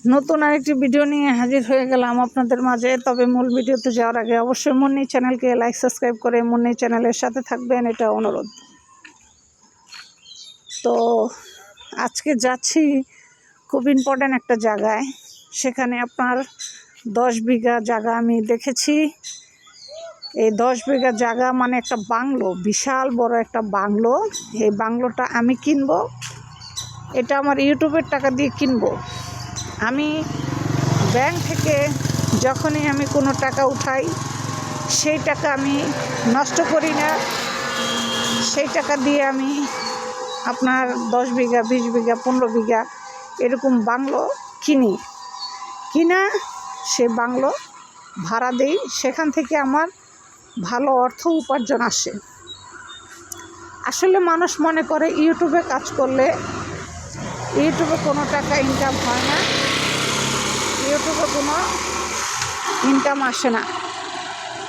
নতুন আরেকটি ভিডিও নিয়ে হাজির হয়ে গেলাম আপনাদের মাঝে। তবে মূল ভিডিওতে যাওয়ার আগে অবশ্যই মুন্নি চ্যানেলকে লাইক সাবস্ক্রাইব করে মুন্নি চ্যানেলের সাথে থাকবেন, এটা অনুরোধ। তো আজকে যাচ্ছি খুব ইম্পর্ট্যান্ট একটা জায়গায়। সেখানে আপনার 10 বিঘা জায়গা আমি দেখেছি। এই 10 বিঘা জায়গা মানে একটা বাংলো, বিশাল বড় একটা বাংলো। এই বাংলোটা আমি কিনবো, এটা আমার ইউটিউবের টাকা দিয়ে কিনবো। আমি ব্যাংক থেকে যখনই আমি কোনো টাকা উঠাই সেই টাকা আমি নষ্ট করি না। সেই টাকা দিয়ে আমি আপনার 10 বিঘা 20 বিঘা 15 বিঘা এরকম বাংলো কিনা সে বাংলো ভাড়া দেই। সেখান থেকে আমার ভালো অর্থ উপার্জন আসে। আসলে মানুষ মনে করে ইউটিউবে কাজ করলে ইউটিউবে কোনো টাকা ইনকাম হয় না, ইউটিউবে কোনো ইনকাম আসে না।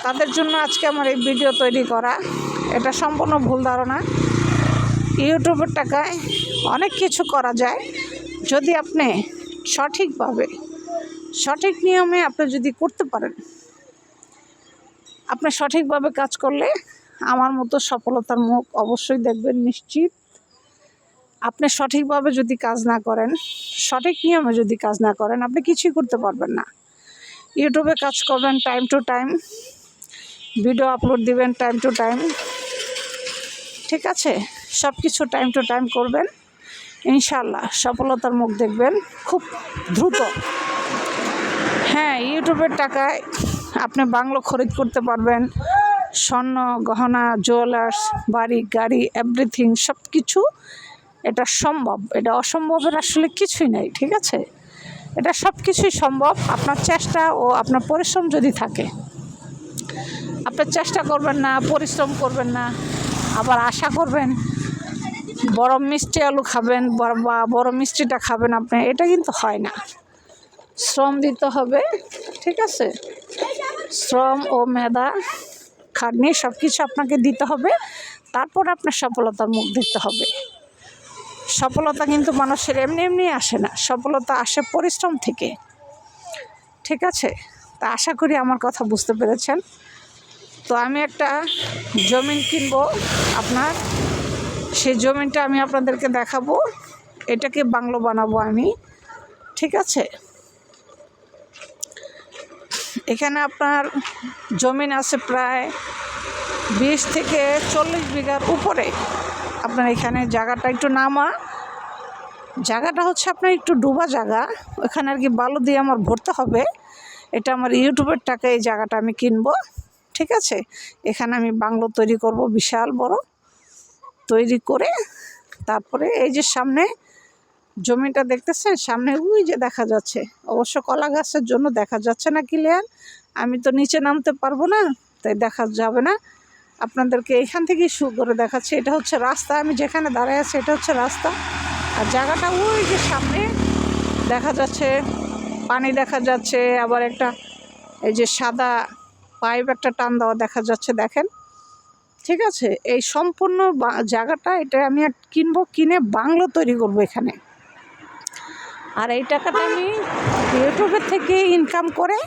তাদের জন্য আজকে আমার এই ভিডিও তৈরি করা। এটা সম্পূর্ণ ভুল ধারণা। ইউটিউবের টাকায় অনেক কিছু করা যায় যদি আপনি সঠিকভাবে সঠিক নিয়মে আপনি যদি করতে পারেন। আপনি সঠিকভাবে কাজ করলে আমার মতো সফলতার মুখ অবশ্যই দেখবেন, নিশ্চিত। আপনি সঠিকভাবে যদি কাজ না করেন, সঠিক নিয়মে যদি কাজ না করেন, আপনি কিছুই করতে পারবেন না। ইউটিউবে কাজ করবেন time to time, video upload দিবেন টাইম টু টাইম, ঠিক আছে? সব কিছু টাইম টু টাইম করবেন, ইনশাল্লাহ সফলতার মুখ দেখবেন খুব দ্রুত। হ্যাঁ, ইউটিউবের টাকায় আপনি বাংলো খরিদ করতে পারবেন, স্বর্ণ গহনা জুয়েলার্স বাড়ি গাড়ি এভরিথিং সব কিছু এটা সম্ভব। এটা অসম্ভবের আসলে কিছুই নাই, ঠিক আছে? এটা সব কিছুই সম্ভব আপনার চেষ্টা ও আপনার পরিশ্রম যদি থাকে। আপনার চেষ্টা করবেন না, পরিশ্রম করবেন না, আবার আশা করবেন বড় মিষ্টি আলু খাবেন বা বড় মিষ্টিটা খাবেন আপনি, এটা কিন্তু হয় না। শ্রম দিতে হবে, ঠিক আছে? শ্রম ও মেধা খাটনি সব কিছু আপনাকে দিতে হবে, তারপর আপনার সফলতার মুখ দেখতে হবে। সফলতা কিন্তু মানুষের এমনি এমনি আসে না, সফলতা আসে পরিশ্রম থেকে, ঠিক আছে? তা আশা করি আমার কথা বুঝতে পেরেছেন। তো আমি একটা জমিন কিনবো আপনার, সেই জমিনটা আমি আপনাদেরকে দেখাবো। এটাকে বাংলো বানাবো আমি, ঠিক আছে? এখানে আপনার জমিন আছে প্রায় 20 থেকে 40 বিঘার উপরে। আপনার এখানে জায়গাটা একটু নামা, জায়গাটা হচ্ছে আপনার একটু ডুবা জায়গা, ওখানে আর কি বালু দিয়ে আমার ভরতে হবে। এটা আমার ইউটিউবের টাকা, এই জায়গাটা আমি কিনবো, ঠিক আছে? এখানে আমি বাংলো তৈরি করব, বিশাল বড় তৈরি করে তারপরে এই যে সামনে জমিটা দেখতেছেন, সামনে ওই যে দেখা যাচ্ছে, অবশ্য কলা গাছের জন্য দেখা যাচ্ছে না ক্লিয়ার, আমি তো নিচে নামতে পারবো না, তাই দেখা যাবে না। আপনাদেরকে এখান থেকেই শুরু করে দেখাচ্ছি। এটা হচ্ছে রাস্তা, আমি যেখানে দাঁড়ায় আছি এটা হচ্ছে রাস্তা। আর জায়গাটা ওই যে সামনে দেখা যাচ্ছে, পানি দেখা যাচ্ছে, আবার একটা এই যে সাদা পাইপ একটা টান দেওয়া দেখা যাচ্ছে, দেখেন, ঠিক আছে? এই সম্পূর্ণ জায়গাটা এটা আমি কিনবো, কিনে বাংলো তৈরি করব এখানে। আর এই টাকাটা আমি ইউটিউবের থেকে ইনকাম করে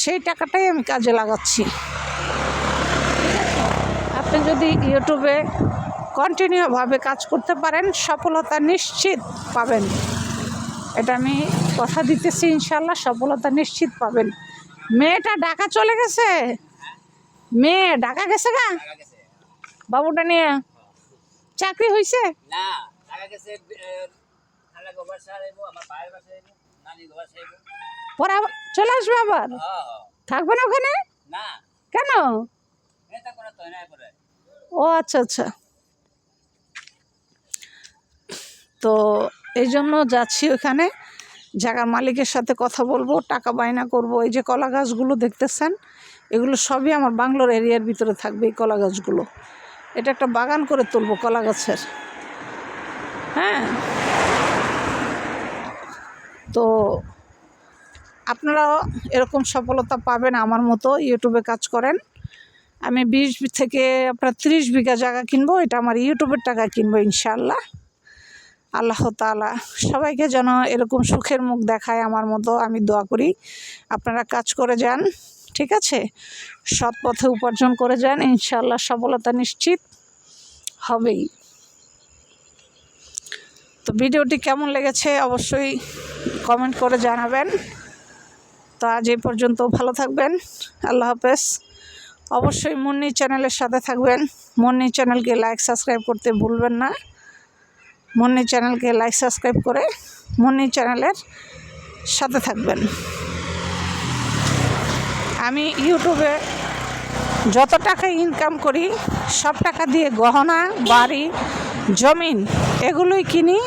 সেই টাকাটাই আমি কাজে লাগাচ্ছি। আপনি যদি ইউটিউবে কন্টিনিউভাবে কাজ করতে পারেন, সফলতা নিশ্চিত পাবেন। এটা আমি কথা দিতেছি, ইনশাল্লাহ সফলতা নিশ্চিত পাবেন। মেয়েটা ঢাকা চলে গেছে, মেয়ে ঢাকা গেছে গা বাবুটা নিয়ে, চাকরি হয়েছে? পরে চলে আসবে আবার? থাকবে না ওখানে? কেন? ও আচ্ছা আচ্ছা। তো এই জন্য যাচ্ছি ওখানে, জায়গার মালিকের সাথে কথা বলবো, টাকা বায়না করব। এই যে কলা গাছগুলো দেখতেছেন, এগুলো সবই আমার বাংলোর এরিয়ার ভিতরে থাকবে। এই কলা গাছগুলো, এটা একটা বাগান করে তুলবো কলা গাছের। হ্যাঁ, তো আপনারাও এরকম সফলতা পাবেন আমার মতো, ইউটিউবে কাজ করেন। আমি 20 থেকে আপনার 30 বিঘা জায়গা কিনবো, এটা আমার ইউটিউবের টাকা কিনবো ইনশাল্লাহ। আল্লাহ তাআলা সবাইকে যেন এরকম সুখের মুখ দেখায় আমার মতো, আমি দোয়া করি। আপনারা কাজ করে যান, ঠিক আছে, সৎ পথে উপার্জন করে যান, ইনশাআল্লাহ সফলতা নিশ্চিত হবেই। তো ভিডিওটি কেমন লেগেছে অবশ্যই কমেন্ট করে জানাবেন। তো আজ এই পর্যন্ত, ভালো থাকবেন, আল্লাহ হাফেজ। অবশ্যই মুন্নি চ্যানেলের সাথে থাকবেন। মুন্নি চ্যানেলকে লাইক সাবস্ক্রাইব করতে ভুলবেন না। মুন্নি চ্যানেলকে লাইক সাবস্ক্রাইব করে মুন্নি চ্যানেলের সাথে থাকবেন। আমি ইউটিউবে যত টাকা ইনকাম করি সব টাকা দিয়ে গহনা, বাড়ি, জমিন এগুলোই কিনি,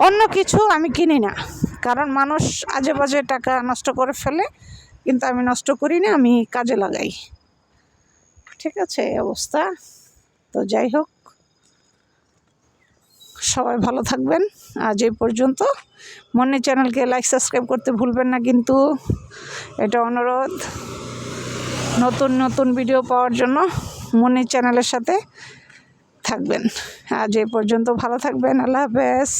অন্য কিছু আমি কিনি না। কারণ মানুষ আজে বাজে টাকা নষ্ট করে ফেলে, কিন্তু আমি নষ্ট করি না, আমি কাজে লাগাই। ঠিক আছে, এই অবস্থা। তো যাই হোক, সবাই ভালো থাকবেন। আজ এই পর্যন্ত। মুন্নি চ্যানেলকে লাইক সাবস্ক্রাইব করতে ভুলবেন না কিন্তু, এটা অনুরোধ। নতুন নতুন ভিডিও পাওয়ার জন্য মুন্নি চ্যানেলের সাথে থাকবেন। আজ এই পর্যন্ত, ভালো থাকবেন, আল্লাহ হাফেজ।